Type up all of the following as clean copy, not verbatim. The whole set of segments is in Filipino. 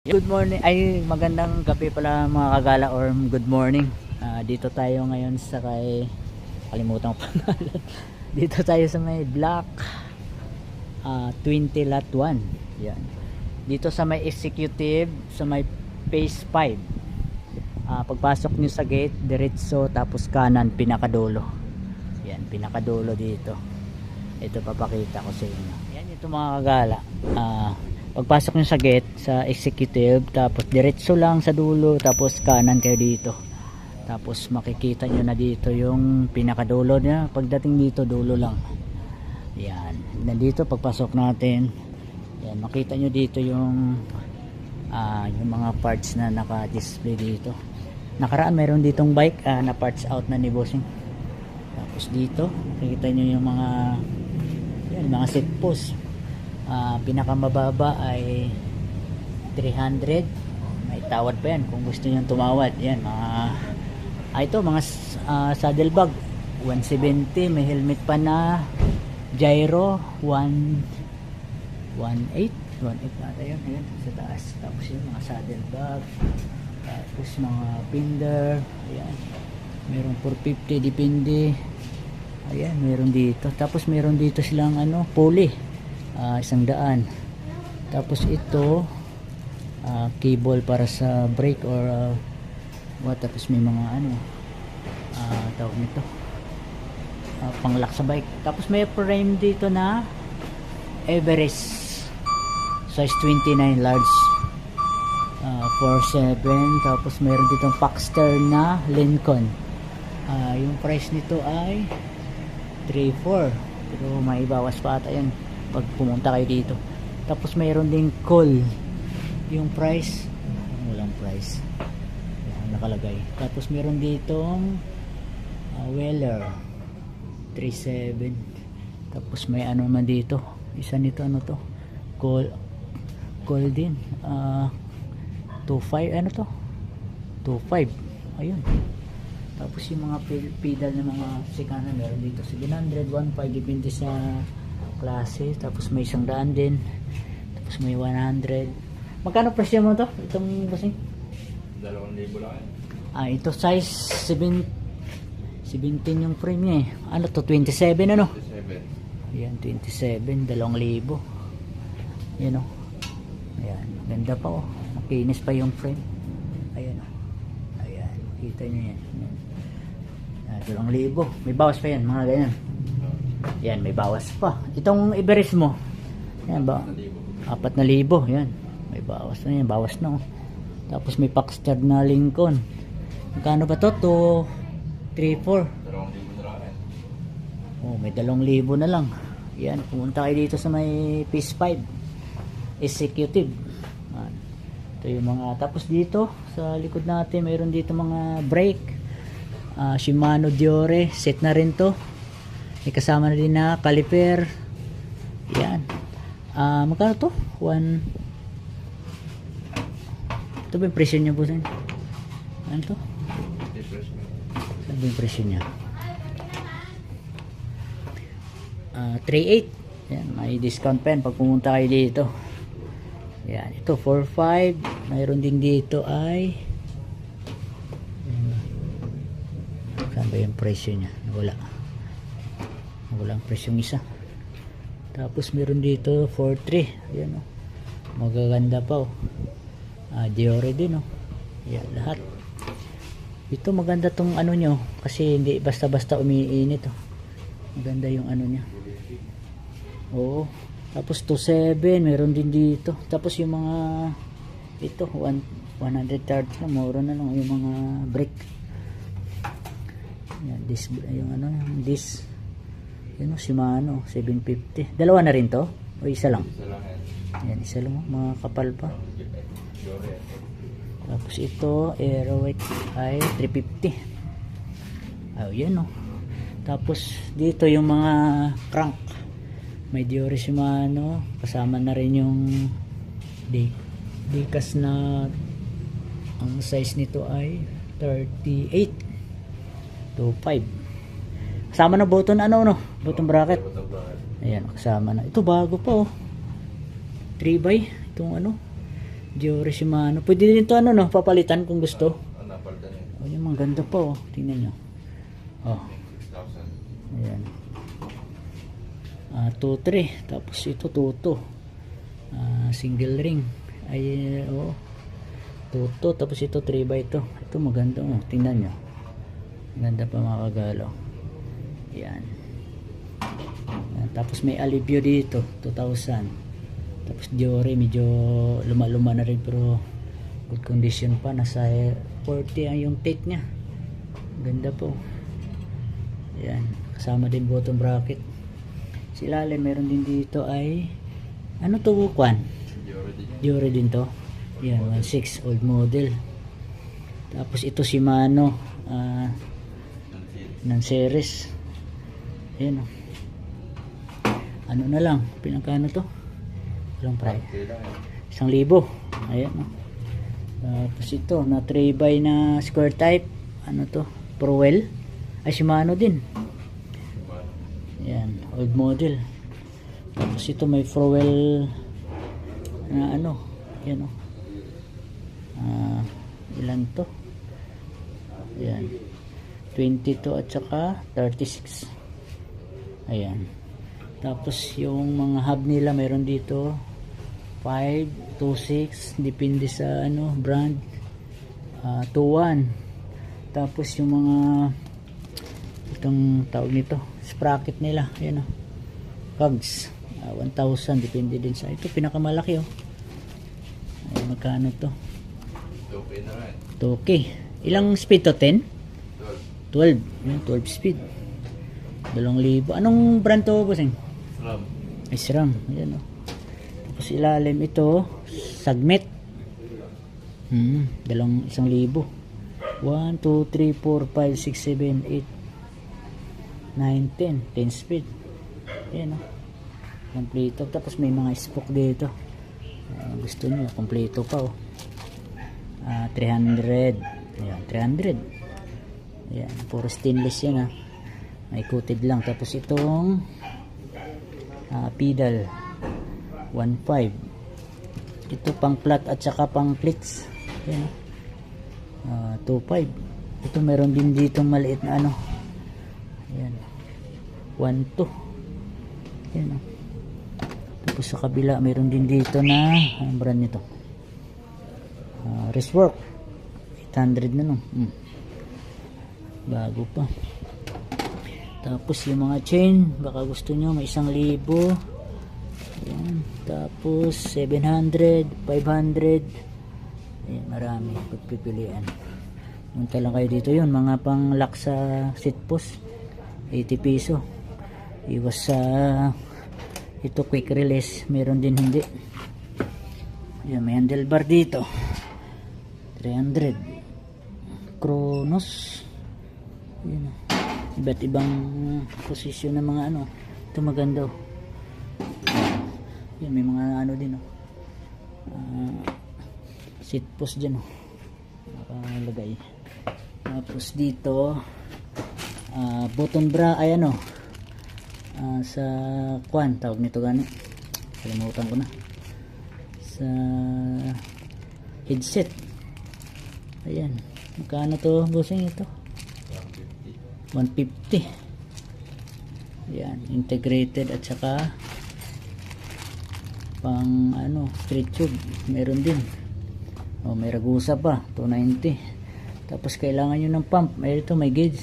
Good morning, ay magandang gabi pala mga kagala or good morning. Dito tayo ngayon sa kalimutan ko pangalan. Dito tayo sa may block 20 lot 1. Yan. Dito sa may executive, sa may phase 5. Pagpasok nyo sa gate, diretso tapos kanan, pinakadulo. Yan, pinakadulo dito. Ito papakita ko sa inyo. Yan ito mga kagala. Pagpasok nyo sa gate, sa executive, tapos diretso lang sa dulo, tapos kanan kayo dito. Tapos makikita nyo na dito yung pinakadulo niya. Pagdating dito, dulo lang. Yan. Nandito, pagpasok natin, yan, makita nyo dito yung mga parts na naka-display dito. Nakaraan, meron ditong bike na parts out na ni Bossing. Tapos dito, makikita nyo yung mga seat post. Pinakamababa ay 300. May tawad pa yan kung gusto nyo tumawad. Yan, ito mga saddle bag 170. May helmet pa na gyro 118 ata yun. Ayan, sa taas. Tapos yung mga saddle bag, tapos mga binder. Ayan, meron 450 depende. Ayan, meron dito. Tapos meron dito silang pulley, 100. Tapos ito cable para sa brake or tapos may mga tawag nito, panglock sa bike. Tapos may frame dito na Everest size 29 large, 4.7. Tapos meron ditong Paxter na Lincoln. Yung price nito ay 3.4, pero may bawas pa ata yan pag pumunta kayo dito. Tapos mayroon ding call, yung price walang price, yan, nakalagay. Tapos meron ditong Weller 3.7. Tapos may man dito, isa nito to, call din 2.5, 2.5. ayun. Tapos yung mga pedal ng mga sikana meron dito 700, 1.5 depende sa klase. Tapos may 100 din. Tapos may 100. Magkano presyo mo to? Itong Bossing? 2,000 lang. Ito size 17 yung frame niya eh. To 27 ano? 27. Ayan, 27, 2,000. Yan o. Ayan, ganda pa oh. Nakinis pa yung frame. Ayan o. Ayan, kita nyo yan. 2,000. May bawas pa yan, mga ganyan. Yan, may bawas pa. Itong Everest mo, yan ba? 4,000. Yan, may bawas na yan. Bawas na oh. Tapos may Paxter na Lincoln. Magkano ba to? 3.4. 2,000 lang. Oh, may 2,000 na lang. Yan, pumunta kayo dito sa may Phase 5 Executive. Ito yung mga, tapos dito sa likod natin mayroon dito mga brake, Shimano Diore, set na rin to. May kasama na din na caliper. Yan. Magkano to? Ito ba yung presyo niya po? Ano to? Ano ba yung presyo niya? 3.8. Yan, may discount pen pag pumunta kayo dito. Yan, ito 4.5. Mayroon din dito ay saan ba yung presyo niya? Walang presyo yung isa. Tapos meron dito 4.3. Ayan oh. Magaganda pa oh. Diore din oh. Yan, lahat. Ito maganda tong nyo kasi hindi basta-basta umiinit oh. Maganda yung niya. Oo. Tapos 2.7 meron din dito. Tapos yung mga ito 130 na, mura na lang yung mga brake. Yan, this yun o, Shimano 750. Dalawa na rin to? O isa lang? Yan, isa lang o, mga kapal pa. Tapos ito Aeroweight ay 350. Yan o. Tapos dito yung mga crank, may Diore Shimano, kasama na rin yung Dikas na ang size nito ay 38 to 5. Kasama na button button bracket. Ayan, kasama na. Ito bago pa oh. 3x itong Diore Shimano. Pwede din to ano no, papalitan kung gusto. Ang napalitan yun. Oh, yung mga ganda pa oh. Tingnan nyo. Oh, 6,000. ayan. 2-3. Tapos ito 2-2. Single ring. Ay, oh. 2-2. Tapos ito 3x2. Ito maganda oh. Tingnan nyo. Ganda pa mga kagalo. Ayan. Ayan. Tapos may Alivio dito. 2,000. Tapos Diore. Medyo luma-luma na rin pero good condition pa. Nasa 40 ang yung take nya. Ganda po. Ayan. Kasama din bottom bracket. Si ilalim meron din dito ay ano to Kwan? Diore din yan. Diore din to. Yan 1.6 old model. Tapos ito Shimano ng series. Ayan o. Ano na lang? Pinagkano to? Walang price. Okay lang eh. 1,000. Ayan o. Tapos ito na 3x na square type. Ano to? Prowell. Ay Shimano din. Yan, old model. Tapos ito may Prowell na ano, yan o. Ilan to? Yan. 22 at saka 36. Ayan. Tapos yung mga hub nila meron dito 5, 2, 6, depende sa ano, brand. 2, 1. Tapos yung mga itong tawag nito sprocket nila, ayan o, cogs 1,000, depende din sa ito, pinakamalaki o. Ay, magkano to? Okay na rin. 2K. Ilang speed to? 10? 12. 12. Yan, 12 speed 2,000. Anong brand to bossing? Ram. Ay SRAM, ayan o. Tapos ilalim ito Sagmet. 1,000. 1, 2, 3, 4, 5, 6, 7, 8, 9, 10. 10 speed. Ayan o. Kompleto. Tapos may mga spoke dito. Gusto nyo, kompleto pa o. 300. Ayan, 300. Ayan, puro stainless yan ha. May coated lang. Tapos itong pedal 1.5. Ito pang flat at saka pang plates. Ayan o. 2.5. Ito meron din dito maliit na ano. Ayan. 1.2. Ayan o. Tapos sa kabila meron din dito na ang brand nito. Wristwork 800 na no. Bago pa. Tapos yung mga chain baka gusto nyo may 1,000. Ayan. Tapos 700, 500. Ayan, marami pagpipilian. Punta lang kayo dito yun, mga pang lock sa seat post 80 piso. Iwas sa ito quick release, meron din hindi. Ayan, may handlebar dito 300. Kronos. Ayan, iba't ibang posisyon ng mga ano. Ito maganda oh. Ayan, may mga ano din oh. Seat post dyan oh. Nakalagay. Tapos dito button bra ay ano sa kwan tawag nito gani, kalimutan ko na, sa headset. Ayan, magkano to bossing ito? 150. Ayan, integrated at saka pang ano street tube meron din. May ragusa pa 290. Tapos kailangan nyo ng pump, may ito may gauge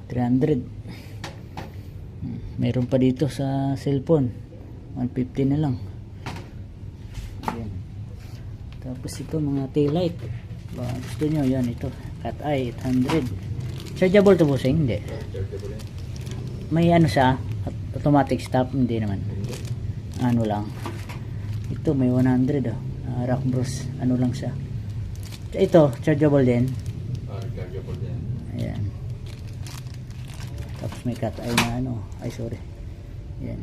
300. Meron pa dito sa cellphone 150 na lang. Ayan. Tapos ito mga tail light baka gusto nyo yan, ito cat eye 800. Chargeable to bossing? Hindi. Chargeable yan. May ano siya automatic stop? Hindi naman, ano lang ito may 100 oh. Rock bros ano lang siya. Ito chargeable din. Chargeable yan. Ayan. Tapos may cat eye na ano, ay sorry, yan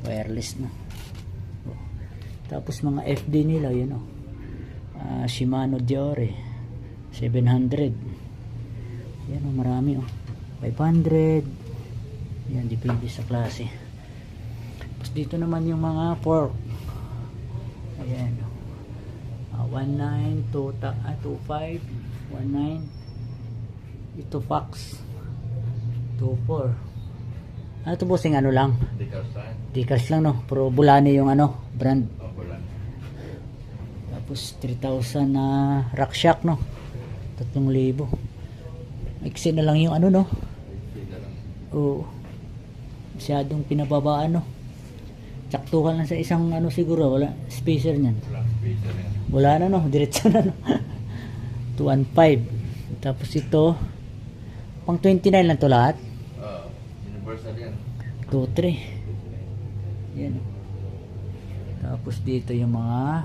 wireless na oh. Tapos mga FD nila yun oh. Shimano Diore 700. Yan oh, marami oh. 500. Yan, depende sa klase. Tapos dito naman yung mga fork Ayan. 19, 25, 19. Ito Fox. 24. Ano ito bossing, ano lang? Decal sign. Decals lang no. Pero Bulani yung ano, brand. O, wala. Tapos 3,000 na Rackshack no. 3,000. Iksi na lang yung ano no. Pila lang. Oo. Masyadong pinababaan no. Tsaktuhan lang sa isang ano siguro, wala spacer niyan. Wala. Pila rin. Wala na no, diretso na no. 215. Tapos ito pang 29 lang to lahat. Universal yan. 2-3. Yan. Tapos dito yung mga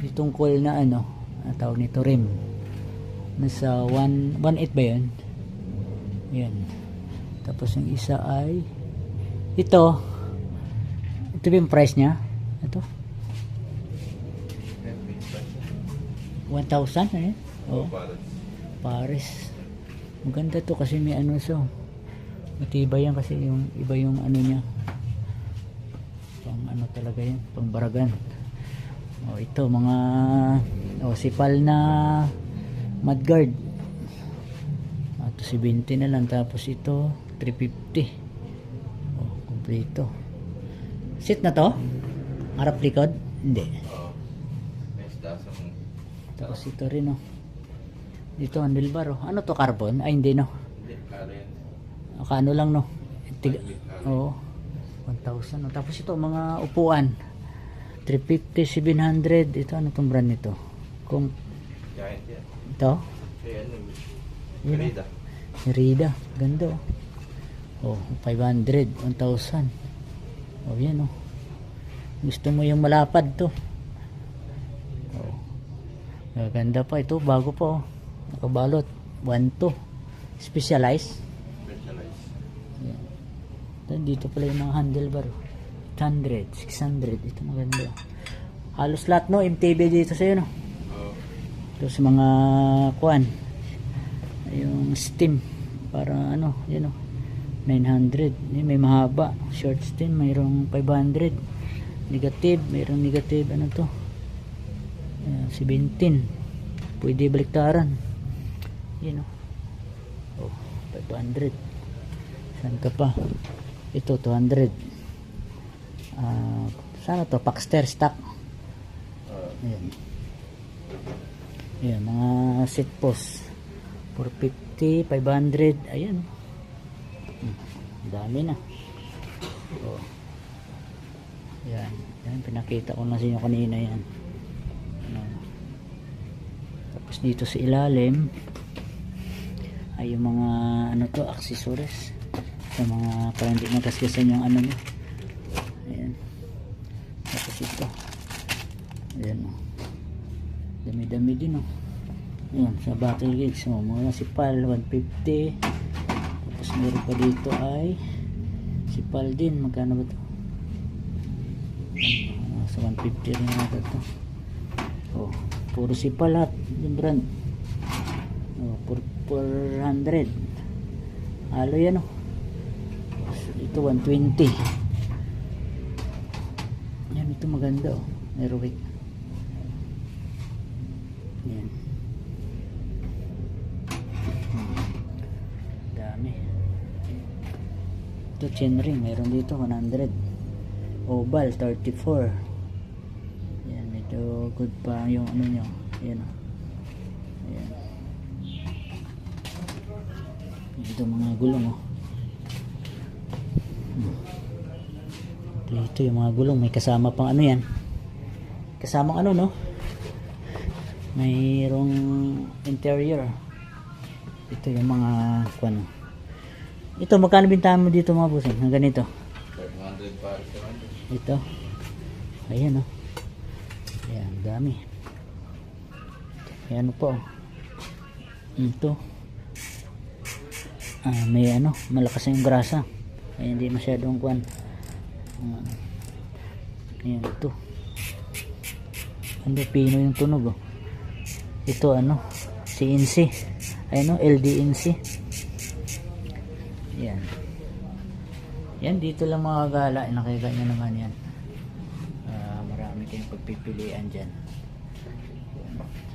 itong coil na ano, ang tawag nito rim. Nasa 1.8 ba yun? Yan. Tapos yung isa ay ito ba yung price niya? Ito 1,000 ano yun? O, Oh, Paris. Maganda to kasi may ano so. Matibay yan kasi yung iba yung ano niya. Pang ano talaga yan, pang baragan. Oh, ito mga sipal na mudguard. Ito 70 na lang, tapos ito 350. Oh, kompleto. Sit na to? Harap likod? Hindi. O. May stasang. Tapos ito rin oh. Dito handlebar oh. Ano to, carbon? Ay hindi no. Hindi. Kala yan. Ano lang no. Oo. 1,000 no. Tapos ito mga upuan. 350, 700. Ito ano tong brand nito? Kung Giant yan. ito, Kaya ano. Yun, Merida. Merida. Ganda oh. Oh, 500, 1,000. Oh, yan oh. Gusto mo yung malapad to. Oh. Ganda pa ito, bago pa oh. Nakabalot. 1.2. Specialized. Specialized. Yan. Then dito pala yung mga handlebar. 800, 600. Ito maganda. Halos lahat no, MTB dito sa'yo no. O. Ito sa mga kuan. Yung steam. Para ano, yan o. 900. Yan, may mahaba. Short steam, mayroong 500. Negative, mayroong negative. Ano to? 17. Pwede baliktaran. Yan o. Oh, 500. Saan ka pa? Ito 200. Sana to? Paxter stock. Ayan. Ayan, mga seat post. 450, 500. Ayan. Dami na. Oh. Ayan. Ayan, pinakita ko na sa inyo kanina yan. Tapos dito sa ilalim ay yung mga ano to, accessories sa mga para hindi magkasgasan yung ano nyo. Ayan. Tapos ito, ayan o, dami-dami din o. Ayan, sa battle gauge so, mga sipal 150. Tapos meron pa dito ay sipal din. Magkano ba ito? Sa 150 rin natin ito. Oh, puro sipal lahat yung brand. Oh, 400. Halo yan oh. Ito 120. Yan, ito maganda oh. Aerowick. Yan. Dami. Ito chainring, mayroon dito 100. Oval 34. Yan, medyo good pa yung ano nyo. Yan oh. Ayan. Ito mga gulong oh. Ito yung mga gulong, may kasama pang ano yan. Kasamang ano no? Mayroong interior. Ito yung mga ano. Ito magkano bintahan mo dito mga busing? Ang ganito. 500 para sa kanya. Ito. Ayan oh. Ayan, dami. Ayan po. Ito. May ano, malakas na yung grasa. Kaya hindi masyadong kuwan. Ayan ito. Ano, pino yung tunog oh. Ito ano, CNC. Ayun oh, LDNC. Yan. Yan, dito lang mga gala. Nakikita nyo naman yan. pagpipilian dyan. Yan.